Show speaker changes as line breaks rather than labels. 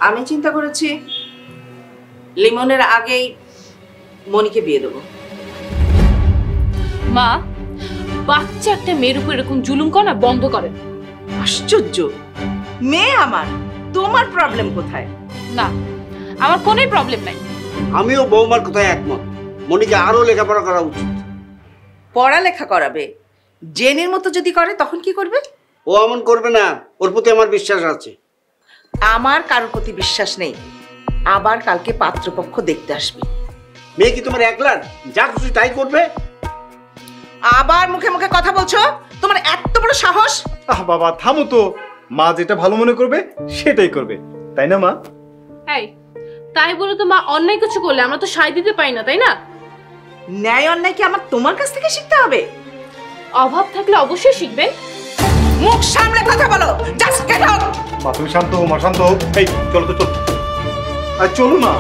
আমি চিন্তা করেছি লিমনের আগেই মনিকে বিয়ে দেবো।
মা, বাচ্চা একটা মেয়ের উপর এরকম জুলুম করা বন্ধ করেন।
আশ্চর্য, মেয়ে আমার, তোমার প্রবলেম কোথায়?
না, আমার কোনো প্রবলেম নাই।
আমিও বৌমার কথায় একমত, মনিকে আরো লেখাপড়া করা উচিত।
পড়ালেখা করাবে, জেনের মতো যদি করে তখন কি করবে?
ও এমন করবে না, ওর প্রতি আমার বিশ্বাস আছে।
আমার কারোর প্রতি বিশ্বাস নেই। আবার কালকে পাত্রপক্ষ দেখতে আসবে।
মেয়ে কি তোমার একলার? যা খুশি তাই করবে?
আবার মুখে মুখে কথা বলছো? তোমার এত বড় সাহস!
বাবা থামো তো, মা যেটা ভালো মনে করবে সেটাই করবে, তাই না মা?
এই, তাই বলে তো মা অন্যায় কিছু করলে আমরা তো সায় দিতে পারি না, তাই না?
ন্যায় অন্যায় কি আমার তোমার কাছ থেকে শিখতে হবে?
অভাব থাকলে অবশ্যই শিখবেন।
মুখ সামলে কথা বলো। Just get out.
মা তুমি শান্ত হও, মা শান্ত হও। এই চলো তো, চলো। আর চলো না।